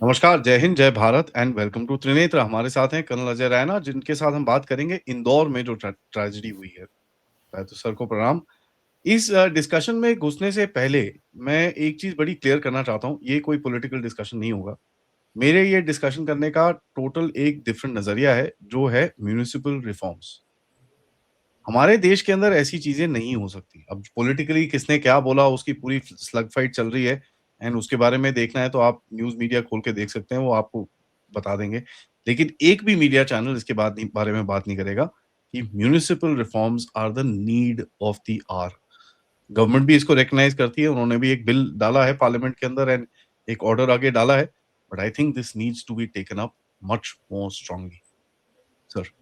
नमस्कार, जय हिंद, जय Bharat and welcome to Trinetra. हमारे साथ हैं कर्नल अजय रैना, जिनके साथ हम बात करेंगे इंदौर में जो ट्रेजेडी हुई है। पहले तो सर को प्रणाम। इस डिस्कशन में घुसने से पहले मैं एक चीज़ बड़ी क्लियर करना चाहता हूँ, ये कोई पॉलिटिकल डिस्कशन नहीं होगा। मेरे ये डिस्कशन करने का टोटल एक डिफरेंट नज़रिया है, जो है म्युनिसिपल रिफॉर्म्स। हमारे देश के अंदर ऐसी चीज़ें नहीं हो सकती। अब पॉलिटिकली किसने क्या बोला, उसकी पूरी स्लग फाइट चल रही है एंड उसके बारे में देखना है तो आप न्यूज़ मीडिया खोल के देख सकते हैं, वो आपको बता देंगे। लेकिन एक भी मीडिया चैनल इसके बारे में बात नहीं करेगा कि municipal reforms are the need of the hour. Government भी इसको रिकॉग्नाइज़ करती है, उन्होंने भी एक बिल डाला है पार्लियामेंट के अंदर एंड एक ऑर्डर आगे डाला है। But I think this needs to be taken up much more strongly. Sir.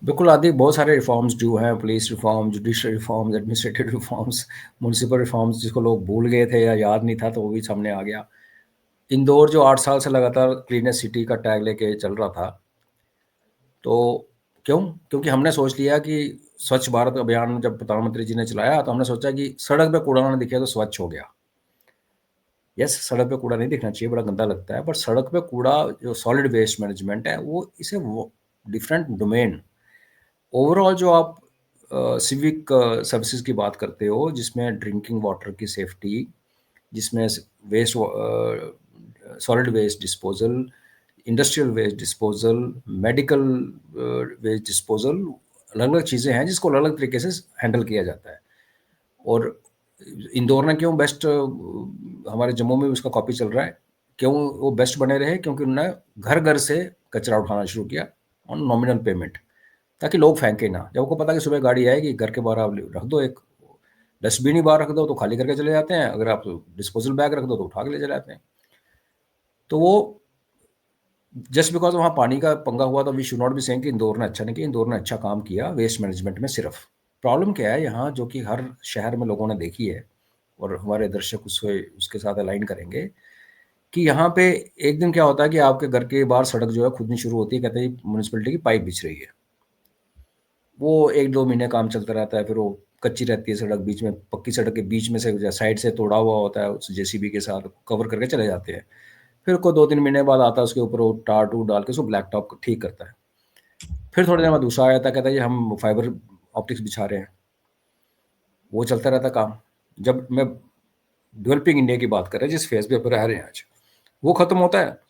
बिल्कुल आदि बहुत सारे रिफॉर्म्स जो हैं, police reform, judicial reforms, administrative reforms, municipal reforms जिसको लोग भूल गए थे या याद नहीं था तो वो भी सामने आ गया। इंदौर जो 8 साल से लगातार क्लीनेस्ट सिटी का टैग लेके चल रहा था, तो क्यों? क्योंकि हमने सोच लिया कि स्वच्छ भारत अभियान जब प्रधानमंत्री जी ने चलाया तो हमने सोचा कि सड़क पे कूड़ा ना दिखे तो स्वच्छ हो गया। यस, सड़क पे कूड़ा नहीं दिखना चाहिए, बड़ा गंदा लगता है, बट सड़क पे कूड़ा जो सॉलिड वेस्ट मैनेजमेंट है वो इसे वो डिफरेंट डोमेन। ओवरऑल जो आप सिविक सर्विसेज की बात करते हो जिसमें ड्रिंकिंग वाटर की सेफ्टी, जिसमें waste solid waste disposal, industrial waste disposal, medical waste disposal, अलग अलग चीज़ें हैं जिसको अलग अलग तरीके से हैंडल किया जाता है। और इंदौर ने क्यों बेस्ट, हमारे जम्मू में भी उसका कॉपी चल रहा है, क्यों वो बेस्ट बने रहे? क्योंकि उन्होंने घर घर से कचरा उठाना शुरू किया ऑन नॉमिनल पेमेंट, ताकि लोग फेंके ना। जब उनको पता कि सुबह गाड़ी आएगी, घर के बाहर आप रख दो, एक डस्टबिन ही बाहर रख दो तो खाली करके चले जाते हैं, अगर आप डिस्पोजल बैग रख दो तो उठा के ले चले जाते हैं। तो वो जस्ट बिकॉज वहाँ पानी का पंगा हुआ तो we should not be saying कि इंदौर ने अच्छा नहीं किया। इंदौर ने अच्छा काम किया वेस्ट मैनेजमेंट में। सिर्फ प्रॉब्लम क्या है यहाँ, जो कि हर शहर में लोगों ने देखी है और हमारे दर्शक उसके साथ अलाइन करेंगे, कि यहाँ पे एक दिन क्या होता है कि आपके घर के बाहर सड़क जो है खुदनी शुरू होती है, कहते हैं म्यूनसिपलिटी की पाइप बिछ रही है। वो 1-2 महीने काम चलता रहता है, फिर वो कच्ची रहती है सड़क, बीच में पक्की सड़क के बीच में से साइड से तोड़ा हुआ होता है, उस जेसीबी के साथ कवर करके चले जाते हैं। फिर को 2-3 महीने बाद आता है, उसके ऊपर वो टार टूर डाल के उसको ब्लैक टॉप ठीक करता है। फिर थोड़ी देर बाद दूसरा आ जाता है, कहता है जी हम फाइबर ऑप्टिक्स बिछा रहे हैं। वो चलता रहता काम। जब मैं डेवलपिंग इंडिया की बात कर रहे हैं, जिस फेज पे रह रहे हैं आज, वो खत्म होता है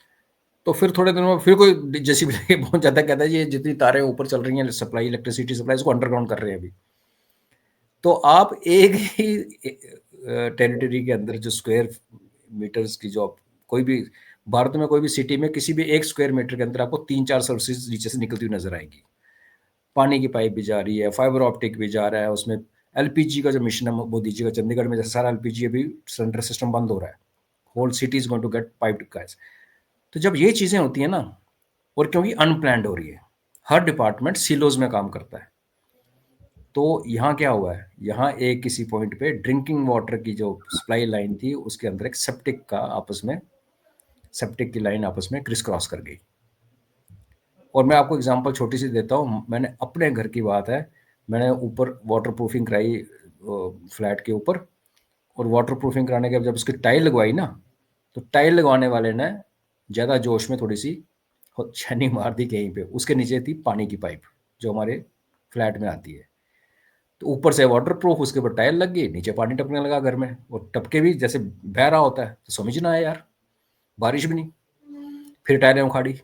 तो फिर थोड़े दिनों में फिर कोई जेसीबी लेके पहुंच जाता है, कहता है ये जितनी तारें ऊपर चल रही हैं सप्लाई, इलेक्ट्रिसिटी सप्लाई, इसको अंडरग्राउंड कर रहे हैं अभी। तो आप एक ही टेरिटरी के अंदर जो स्क्वायर मीटर्स की, जो आप कोई भी भारत में कोई भी सिटी में किसी भी 1 स्क्वायर मीटर के अंदर आपको 3-4 सर्विसेज नीचे से निकलती हुई नजर आएगी। पानी की पाइप भी जा रही है, फाइबर ऑप्टिक भी जा रहा है, उसमें एलपीजी का जो मिशन है वो दीजिएगा। चंडीगढ़ में जैसे सारा एलपीजी अभी सिलेंडर सिस्टम बंद हो रहा है, whole city is going to get piped gas. तो जब ये चीज़ें होती हैं ना, और क्योंकि अनप्लैंड हो रही है, हर डिपार्टमेंट सिलोज में काम करता है। तो यहाँ क्या हुआ है, यहाँ एक किसी पॉइंट पे ड्रिंकिंग वाटर की जो सप्लाई लाइन थी उसके अंदर एक सेप्टिक की लाइन आपस में क्रिस क्रॉस कर गई। और मैं आपको एग्जांपल छोटी सी देता हूँ, मैंने अपने घर की बात है, मैंने ऊपर वाटर प्रूफिंग कराई फ्लैट के ऊपर, और वाटर प्रूफिंग कराने के बाद जब उसकी टाइल लगवाई ना, तो टाइल लगवाने वाले ने ज़्यादा जोश में थोड़ी सी छेनी मार दी कहीं पे, उसके नीचे थी पानी की पाइप जो हमारे फ्लैट में आती है। तो ऊपर से वाटर प्रूफ, उसके ऊपर टाइल लग गई, नीचे पानी टपकने लगा घर में, और टपके भी जैसे बह रहा होता है, तो समझ ना आया यार, बारिश भी नहीं। फिर टायरें उखाड़ी,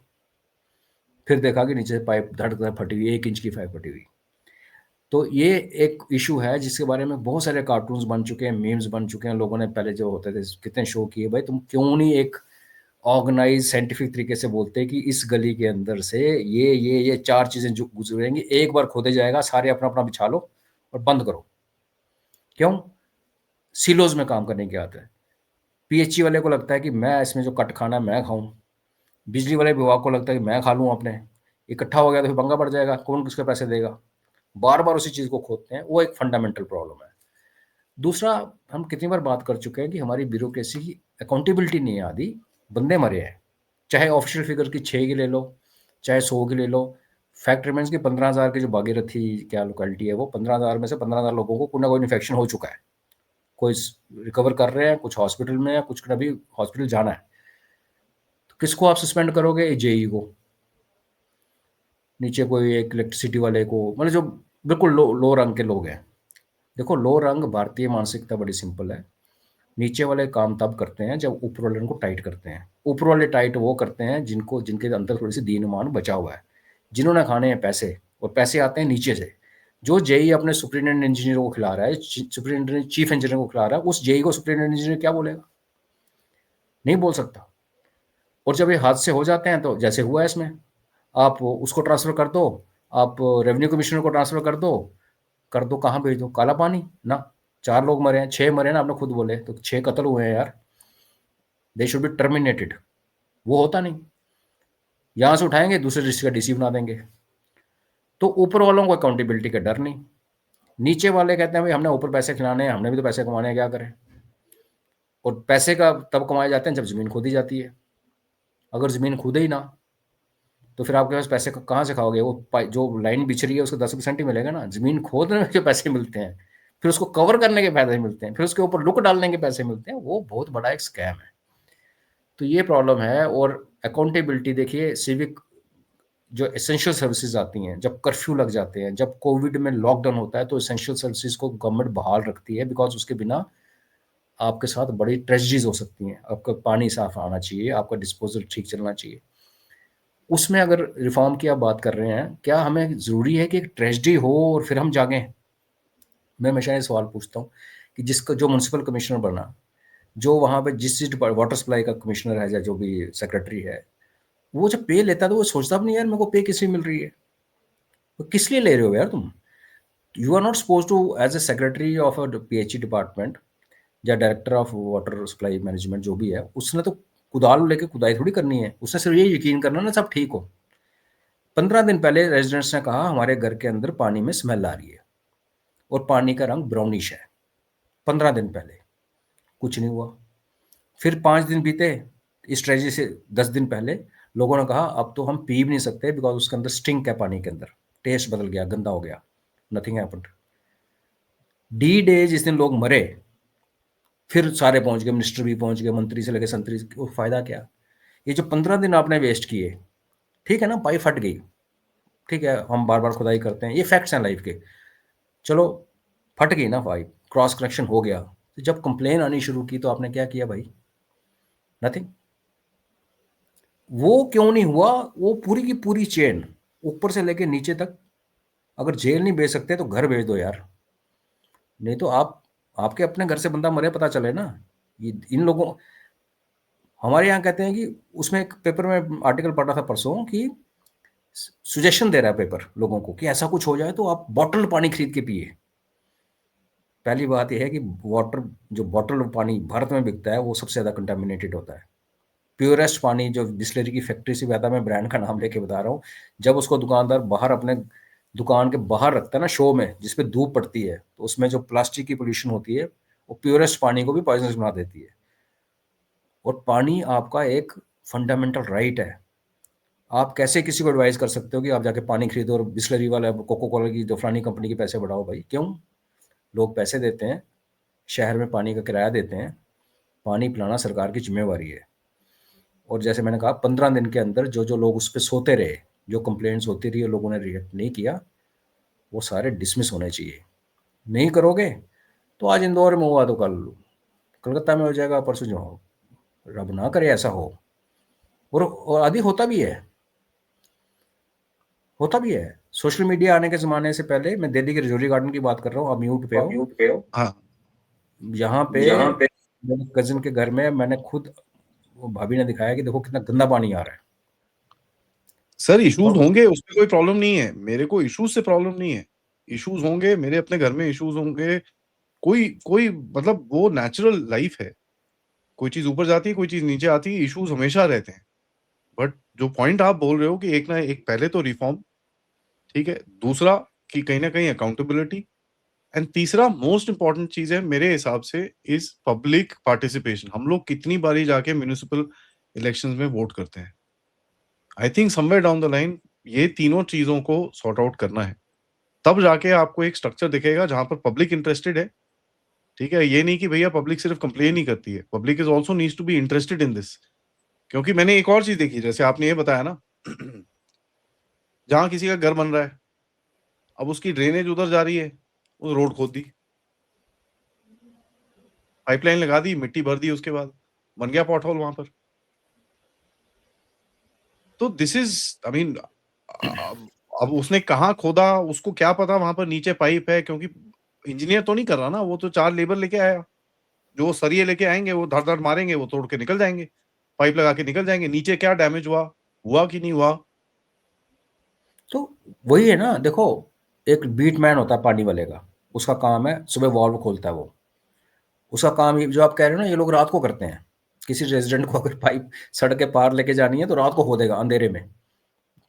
फिर देखा कि नीचे पाइप धड़ धड़ फटी हुई, 1 इंच की पाइप फटी हुई। तो ये एक इशू है जिसके बारे में बहुत सारे कार्टून्स बन चुके हैं, मीम्स बन चुके हैं। लोगों ने पहले जो होते थे कितने शो किए, भाई तुम क्यों नहीं एक ऑर्गेनाइज साइंटिफिक तरीके से बोलते कि इस गली के अंदर से ये 4 चीज़ें जो गुजरेंगी, एक बार खोदे जाएगा, सारे अपना अपना बिछा लो और बंद करो। क्यों? सिलोज में काम करने की आदत है। पीएचई वाले को लगता है कि मैं इसमें जो कट खाना है मैं खाऊं, बिजली वाले विभाग को लगता है कि मैं खा लूँ अपने। इकट्ठा हो गया तो फिर पंगा बढ़ जाएगा, कौन किसके पैसे देगा। बार बार उसी चीज़ को खोदते हैं, वो एक फंडामेंटल प्रॉब्लम है। दूसरा, हम कितनी बार बात कर चुके हैं कि हमारी ब्यूरोक्रेसी की अकाउंटेबिलिटी नहीं है। आदि बंदे मरे हैं, चाहे ऑफिशियल फिगर की 6 की ले लो, चाहे 100 की ले लो। फैक्ट रिमेंस की 15,000 की जो भागीरथी क्या लोकेलिटी है, वो 15,000 में से 15,000 लोगों को कोई ना कोई इन्फेक्शन हो चुका है। कोई रिकवर कर रहे हैं, कुछ हॉस्पिटल में है, कुछ अभी हॉस्पिटल जाना है। किसको आप सस्पेंड करोगे? जेई को, नीचे कोई एक इलेक्ट्रिसिटी वाले को, मतलब जो बिल्कुल लो रंग के लोग हैं। देखो, लो रंग भारतीय मानसिकता बड़ी सिंपल है। नीचे वाले काम तब करते हैं जब ऊपर वाले उनको टाइट करते हैं। ऊपर वाले टाइट वो करते हैं जिनके अंदर थोड़ी सी दीन ईमान बचा हुआ है, जिन्होंने खाने हैं पैसे, और पैसे आते हैं नीचे से। जो जेई अपने सुपरिटेंडेंट इंजीनियर को खिला रहा है, सुपरिटेंडेंट चीफ इंजीनियर को खिला रहा है, उस जेई को सुपरिटेंडेंट इंजीनियर क्या बोलेगा? नहीं बोल सकता। और जब ये हादसे हो जाते हैं तो जैसे हुआ है इसमें, आप उसको ट्रांसफर कर दो, आप रेवेन्यू कमिश्नर को ट्रांसफर कर दो, कहाँ भेज दो? काला पानी ना। 4 लोग मरे हैं, 6 मरे हैं ना, आपने खुद बोले, तो 6 कत्ल हुए हैं यार। They should be terminated. वो होता नहीं। यहाँ से उठाएंगे, दूसरे डिस्ट्रिक्ट का डीसी बना देंगे। तो ऊपर वालों को अकाउंटेबिलिटी का डर नहीं, नीचे वाले कहते हैं भाई हमने ऊपर पैसे खिलाने हैं, हमने भी तो पैसे कमाने हैं, क्या करें? और पैसे का तब कमाए जाते हैं जब जमीन खोदी जाती है। अगर जमीन खोदे ही ना, तो फिर आपके पास पैसे कहाँ से खाओगे? वो जो लाइन बिछ रही है उसका 10% ही मिलेगा ना। जमीन खोदने में जो पैसे मिलते हैं, फिर उसको कवर करने के पैसे मिलते हैं, फिर उसके ऊपर लुक डालने के पैसे मिलते हैं, वो बहुत बड़ा एक स्कैम है। तो ये प्रॉब्लम है। और अकाउंटेबिलिटी देखिए, सिविक जो एसेंशियल सर्विसेज आती हैं, जब कर्फ्यू लग जाते हैं, जब कोविड में लॉकडाउन होता है, तो एसेंशियल सर्विसेज को गवर्नमेंट बहाल रखती है, बिकॉज उसके बिना आपके साथ बड़ी ट्रेजेडीज हो सकती हैं। आपका पानी साफ आना चाहिए, आपका डिस्पोजल ठीक चलना चाहिए। उसमें अगर रिफॉर्म की आप बात कर रहे हैं, क्या हमें ज़रूरी है कि एक ट्रेजेडी हो और फिर हम जागें? मैं हमेशा ये सवाल पूछता हूँ कि जिसका जो म्यूनसिपल कमिश्नर बना, जो वहाँ पे जिस वाटर सप्लाई का कमिश्नर है या जो भी सेक्रेटरी है, वो जब पे लेता है तो वो सोचता भी नहीं यार मेरे को पे किस लिए मिल रही है? तो किस लिए ले रहे हो यार तुम? You are not suppose to as a secretary of a PHE department या director of water supply management जो भी है, उसने तो कुदाल लेके खुदाई थोड़ी करनी है। उसने सिर्फ ये यकीन करना ना सब ठीक हो। 15 दिन पहले रेजिडेंट्स ने कहा हमारे घर के अंदर पानी में स्मेल आ रही है और पानी का रंग ब्राउनिश है। 15 दिन पहले कुछ नहीं हुआ। फिर 5 दिन बीते, इस ट्रेजेडी से 10 दिन पहले लोगों ने कहा अब तो हम पी भी नहीं सकते बिकॉज उसके अंदर स्टिंक है, पानी के अंदर टेस्ट बदल गया, गंदा हो गया। Nothing happened. डी डे जिस दिन लोग मरे, फिर सारे पहुंच गए, मिनिस्टर भी पहुंच गए, मंत्री से लेकर संतरी, वो फायदा क्या? ये जो 15 दिन आपने वेस्ट किए, ठीक है ना, पाइप फट गई, ठीक है, हम बार बार खुदाई करते हैं, ये फैक्ट्स हैं लाइफ के। चलो, फट गई ना पाइप, क्रॉस कनेक्शन हो गया, तो जब कंप्लेन आनी शुरू की तो आपने क्या किया भाई? नथिंग। वो क्यों नहीं हुआ? वो पूरी की पूरी चेन ऊपर से लेके नीचे तक, अगर जेल नहीं भेज सकते तो घर भेज दो यार। नहीं तो आपके अपने घर से बंदा मरे पता चले ना। ये इन लोगों, हमारे यहाँ कहते हैं कि, उसमें एक पेपर में आर्टिकल पढ़ा था परसों कि सुजेशन दे रहा है पेपर लोगों को कि ऐसा कुछ हो जाए तो आप बॉटल पानी खरीद के पिए। पहली बात यह है कि वाटर, जो बॉटल पानी भारत में बिकता है वो सबसे ज़्यादा कंटामिनेटेड होता है। प्योरेस्ट पानी जो डिस्टिलरी की फैक्ट्री से भी आता है, मैं ब्रांड का नाम लेके बता रहा हूँ, जब उसको दुकानदार बाहर अपने दुकान के बाहर रखता है ना, शो में जिसपे धूप पड़ती है, तो उसमें जो प्लास्टिक की पोल्यूशन होती है वो प्योरेस्ट पानी को भी पॉइजनस बना देती है। और पानी आपका एक फंडामेंटल राइट है। आप कैसे किसी को एडवाइस कर सकते हो कि आप जाके पानी खरीदो और बिस्लरी वाला कोको कोला की जो फलानी कंपनी के पैसे बढ़ाओ? भाई क्यों? लोग पैसे देते हैं, शहर में पानी का किराया देते हैं, पानी पिलाना सरकार की जिम्मेवारी है। और जैसे मैंने कहा, 15 दिन के अंदर जो जो लोग उस पर सोते रहे, जो कंप्लेंट्स होती रही और लोगों ने रिएक्ट नहीं किया, वो सारे डिसमिस होने चाहिए। नहीं करोगे तो आज इंदौर में हुआ तो कल कलकत्ता में हो जाएगा, परसों जो हो, रब ना करे ऐसा हो। और आदि होता भी है। सोशल मीडिया आने के ज़माने से पहले, मैं दिल्ली के रजौरी गार्डन की बात कर रहा हूँ, आप म्यूट पे हो। हाँ, यहाँ पे मेरे कजिन के घर में मैंने खुद, वो भाभी ने दिखाया कि देखो कितना गंदा पानी आ रहा है। सर इश्यूज और होंगे, उसमें कोई प्रॉब्लम नहीं है, मेरे को इश्यूज से प्रॉब्लम नहीं है। इश्यूज होंगे, मेरे अपने घर में इश्यूज होंगे, कोई कोई मतलब वो नेचुरल लाइफ है। कोई चीज ऊपर जाती है, कोई चीज नीचे आती है, इश्यूज हमेशा रहते हैं। बट जो पॉइंट आप बोल रहे हो कि एक ना एक, पहले तो रिफॉर्म, ठीक है, दूसरा कि कहीं ना कहीं अकाउंटेबिलिटी, एंड तीसरा मोस्ट इंपॉर्टेंट चीज है मेरे हिसाब से इज पब्लिक पार्टिसिपेशन। हम लोग कितनी बारी जाके म्युनिसिपल इलेक्शंस में वोट करते हैं? I think somewhere down the line ये तीनों चीजों को सॉर्ट आउट करना है, तब जाके आपको एक स्ट्रक्चर दिखेगा जहां पर पब्लिक इंटरेस्टेड है। ठीक है, ये नहीं कि भैया पब्लिक सिर्फ कंप्लेन ही करती है, public is also needs to be interested in this, क्योंकि मैंने एक और चीज़ देखी, जैसे आपने ये बताया ना जहाँ किसी का घर बन रहा है, अब उसकी ड्रेनेज उधर जा रही है, वो रोड खोद दी, पाइपलाइन लगा दी, मिट्टी भर दी, उसके बाद बन गया पॉटहोल वहाँ पर। तो दिस इज़ आई मीन अब उसने कहाँ खोदा, उसको क्या पता वहाँ पर नीचे पाइप है, क्योंकि इंजीनियर तो नहीं कर रहा ना, वो तो 4 लेबर लेके आया। जो वो सरिये लेके आएँगे, वो धड़-धड़ मारेंगे, वो तोड़ के निकल जाएँगे, पाइप लगा के निकल जाएँगे। नीचे क्या डैमेज हुआ, हुआ कि नहीं हुआ? तो वही है ना, देखो, एक बीट मैन होता है पानी वाले का, उसका काम है सुबह वाल्व खोलता है वो। उसका काम ये जो आप कह रहे हो ना, ये लोग रात को करते हैं। किसी रेज़िडेंट को अगर पाइप सड़क के पार लेके जानी है तो रात को खोदेगा अंधेरे में।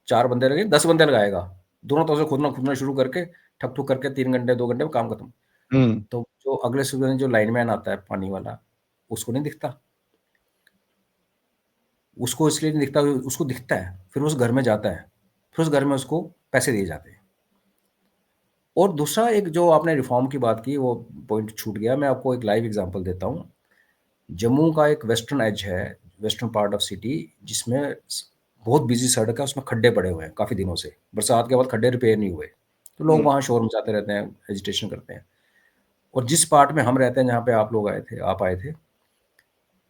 4 बंदे लगे, 10 बंदे लगाएगा। दोनों तरफ से खोदना शुरू करके ठक-ठुक करके 3 घंटे, 2 घंटे में काम खत्म। हुँ, तो जो अगले सुबह जो लाइनमैन आता है पानी वाला, उसको नहीं दिखता। उसको इसलिए नहीं दिखता, उसको दिखता है, फिर उस घर में जाता है, फिर उस घर में उसको पैसे दिए जाते हैं। और दूसरा एक जो आपने रिफ़ॉर्म की बात की, वो पॉइंट छूट गया, मैं आपको एक लाइव एग्ज़ाम्पल देता हूँ। जम्मू का एक वेस्टर्न एज है, वेस्टर्न पार्ट ऑफ सिटी, जिसमें बहुत बिजी सड़क है, उसमें खड्डे पड़े हुए हैं काफ़ी दिनों से। बरसात के बाद खड्डे रिपेयर नहीं हुए, तो लोग हुँ, वहाँ शोर मचाते रहते हैं, एजिटेशन करते हैं। और जिस पार्ट में हम रहते हैं, जहाँ पे आप लोग आए थे, आप आए थे,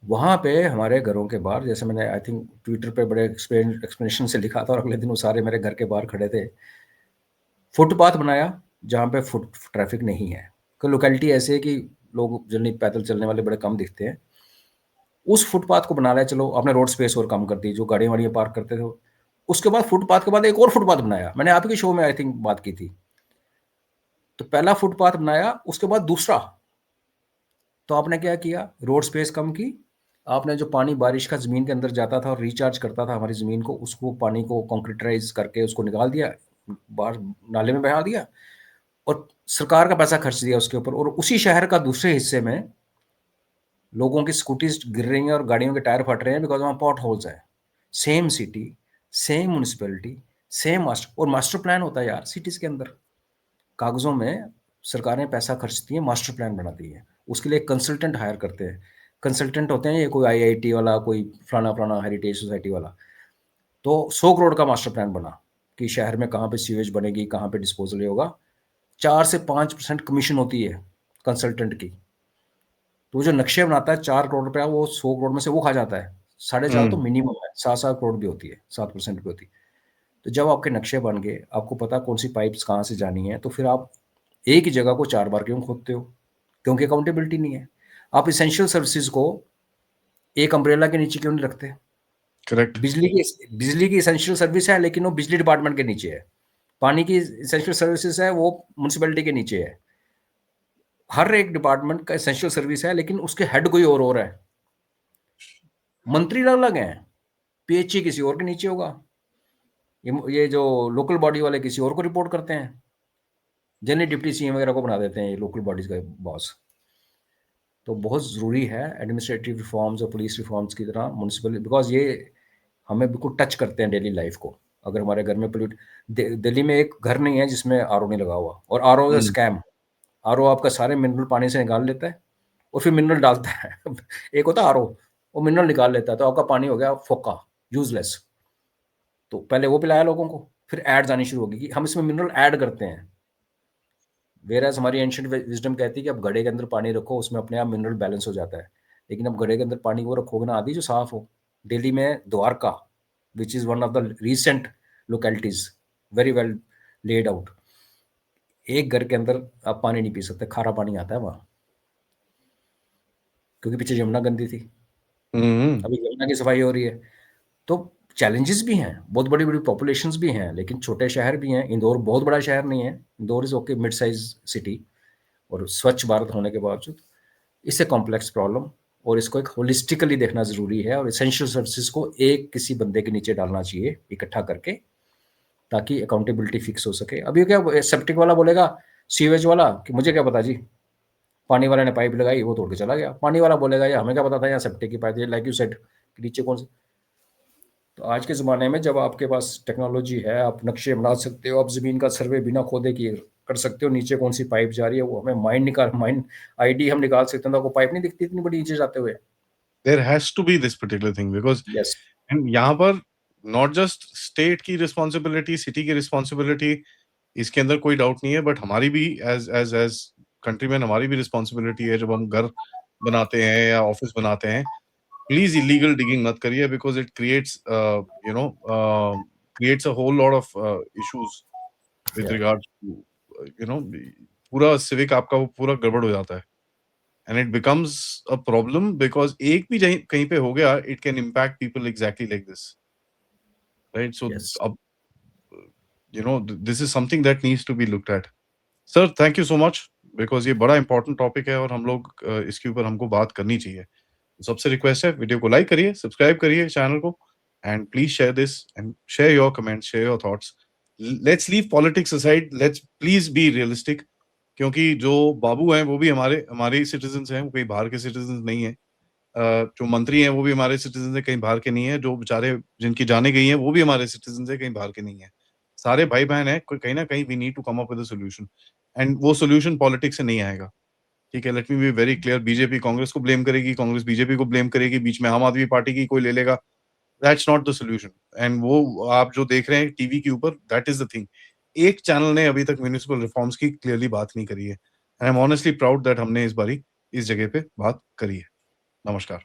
वहाँ पे हमारे घरों के बाहर, जैसे मैंने आई थिंक ट्विटर पे बड़े एक्सप्लेनेशन से लिखा था, और अगले दिन वो सारे मेरे घर के बाहर खड़े थे। फुटपाथ बनाया जहाँ पे फुट ट्रैफिक नहीं है। कोई लोकेलिटी ऐसी है कि लोग जनरली पैदल चलने वाले बड़े कम दिखते हैं। उस फुटपाथ को बना लिया, चलो आपने रोड स्पेस और कम कर दी, जो गाड़ियाँ-वाड़ियाँ पार्क करते थे। उसके बाद फुटपाथ के बाद एक और फुटपाथ बनाया। मैंने आपके शो में आई थिंक बात की थी। तो पहला फुटपाथ बनाया, उसके बाद दूसरा। तो आपने क्या किया? रोड स्पेस कम की। आपने जो पानी बारिश का ज़मीन के अंदर जाता था और रिचार्ज करता था हमारी ज़मीन को, उसको पानी को कंक्रीटाइज़ करके उसको निकाल दिया, बाहर नाले में बहा दिया, और सरकार का पैसा खर्च दिया उसके ऊपर। और उसी शहर का दूसरे हिस्से में लोगों की स्कूटीज़ गिर रही हैं और गाड़ियों के टायर फट रहे हैं, बिकॉज़ वहाँ पॉट होल्स हैं। Same city, same municipality, same master plan होता है यार सिटीज़ के अंदर। कागज़ों में सरकारें पैसा खर्चती हैं, मास्टर प्लान बनाती हैं। उसके लिए एक कंसल्टेंट हायर करते हैं। कंसल्टेंट होते हैं, ये कोई आईआईटी वाला, कोई फलाना-फलाना हेरिटेज सोसाइटी वाला। तो 100 करोड़ का मास्टर प्लान बना कि शहर में कहाँ पे सीवेज बनेगी, कहाँ पे डिस्पोज़ल ये होगा। 4 से 5% कमीशन होती है कंसल्टेंट की। तो वो जो नक्शे बनाता है, 4 करोड़ रुपया वो 100 करोड़ में से वो खा जाता है। 4.5 तो हुँ, मिनिमम है, 7-7 करोड़ भी होती है, 7% भी होती है। तो जब आपके नक्शे बन गए, आपको पता कौन-सी पाइप्स कहाँ से जानी है, तो फिर आप एक ही जगह को 4 बार क्यों खोदते हो? क्योंकि अकाउंटेबिलिटी नहीं है। आप एसेंशियल सर्विसेज़ को एक अम्ब्रेला के नीचे क्यों नहीं रखते? करेक्ट। बिजली की एसेंशियल सर्विस है, लेकिन वो बिजली डिपार्टमेंट के नीचे है। पानी की एसेंशियल सर्विसेज़ है, वो म्युनिसिपैलिटी के नीचे है। हर एक डिपार्टमेंट का एसेंशियल सर्विस है, लेकिन उसके हेड कोई और है। मंत्री अलग-अलग हैं, पीएचई किसी और के नीचे होगा। ये जो लोकल बॉडी वाले किसी और को रिपोर्ट करते हैं। जनरली डिप्टी सीएम वगैरह को बना देते हैं ये लोकल बॉडीज़ का बॉस। तो बहुत ज़रूरी है एडमिनिस्ट्रेटिव रिफॉर्म्स और पुलिस रिफॉर्म्स की तरह म्युनिसिपल, बिकॉज़ ये हमें बिल्कुल टच करते हैं डेली लाइफ़ को। अगर हमारे घर में दिल्ली में एक घर नहीं है जिसमें आरओ नहीं लगा हुआ, और RO is a hmm, scam. RO आपका सारे मिनरल पानी से निकाल लेता है और फिर मिनरल डालता है। एक होता है आरओ, वो मिनरल निकाल लेता है, तो आपका पानी हो गया फोका, यूज़लेस। तो पहले वो पिलाया लोगों को, फिर एड्स आनी शुरू होगी कि हम इसमें मिनरल ऐड करते हैं। व्हेयरएज़ हमारी एंशिएंट विज़डम कहती है कि आप घड़े के अंदर पानी रखो, उसमें अपने आप मिनरल बैलेंस हो जाता है। लेकिन अब घड़े के अंदर पानी वो रखोगे ना, आदि जो साफ़ हो। दिल्ली में Dwarka, which is one of the recent localities, very well laid out. एक घर के अंदर आप पानी नहीं पी सकते, खारा पानी आता है वहाँ, क्योंकि पीछे यमुना गंदी थी। हुँ, अभी यमुना की सफाई हो रही है। तो चैलेंजेस भी हैं, बहुत बड़ी-बड़ी पॉपुलेशंस भी हैं, लेकिन छोटे शहर भी हैं। इंदौर बहुत बड़ा शहर नहीं है। Indore is okay, mid size city, और स्वच्छ भारत होने के बावजूद इससे कॉम्प्लेक्स प्रॉब्लम, और इसको एक होलिस्टिकली देखना ज़रूरी है, और एसेंशियल सर्विसेज़ को एक किसी बंदे के नीचे डालना चाहिए इकट्ठा करके, ताकि अकाउंटेबिलिटी फिक्स हो सके। अब ये क्या, सेप्टिक वाला बोलेगा, सीवेज वाला, कि मुझे क्या पता जी, पानी वाले ने पाइप लगाई, वो तोड़ के चला गया। पानी वाला बोलेगा, या हमें क्या पता था यहाँ सेप्टिक की पाइप, लाइक यू सेड, नीचे कौन सी। तो आज के ज़माने में जब आपके पास टेक्नोलॉजी है, आप नक्शे बना सकते हो, आप ज़मीन का सर्वे बिना खोदे किए कर सकते हो, नीचे कौन सी पाइप जा रही है, वो हमें माइंड आईडी हम निकाल सकते हैं, तो आपको पाइप नहीं दिखती इतनी बड़ी नीचे जाते हुए। There has to be this particular thing because yes, and यहाँ पर नॉट जस्ट स्टेट की रिस्पॉन्सिबिलिटी, सिटी की रिस्पॉन्सिबिलिटी, इसके अंदर कोई डाउट नहीं है, बट हमारी भी एज एज एज कंट्रीमैन हमारी भी रिस्पॉन्सिबिलिटी है, जब हम घर बनाते हैं या ऑफिस बनाते हैं, प्लीज इलीगल डिगिंग मत करिए because it creates you know creates a whole lot of issues with या, रिगार्ड टू यू नो पूरा सिविक आपका वो पूरा गड़बड़ हो जाता है and it becomes a problem because एक भी कहीं पे हो गया it can impact people exactly like this, right? So yes. अब this is something that needs to be looked at. Sir thank you so much because ये बड़ा important topic है और हम लोग इसके ऊपर हमको बात करनी चाहिए। सबसे रिक्वेस्ट है, वीडियो को लाइक करिए, सब्सक्राइब करिए चैनल को, and please share this and share your comments, share your thoughts. Let's leave politics aside, let's please be realistic, क्योंकि जो बाबू हैं वो भी हमारे हमारे सिटीजन हैं, वो कहीं बाहर के सिटीजन नहीं है। जो मंत्री हैं वो भी हमारे सिटीजन है, कहीं बाहर के नहीं है। जो बेचारे जिनकी जाने गई हैं वो भी हमारे सिटीजन है, कहीं बाहर के नहीं है। सारे भाई बहन हैं, कहीं ना कहीं we need to come up with a solution, and वो सोल्यूशन पॉलिटिक्स से नहीं आएगा। ठीक है, let me be very clear. BJP Congress को ब्लेम करेगी, कांग्रेस बीजेपी को ब्लेम करेगी, बीच में आम आदमी पार्टी की कोई ले लेगा, that's not the solution. And वो आप जो देख रहे हैं टीवी के ऊपर, दैट इज द थिंग। एक चैनल ने अभी तक म्यूनिसिपल रिफॉर्म्स की क्लियरली बात नहीं करी है, and I am honestly proud that हमने इस बारी इस जगह पे बात करी है। नमस्कार।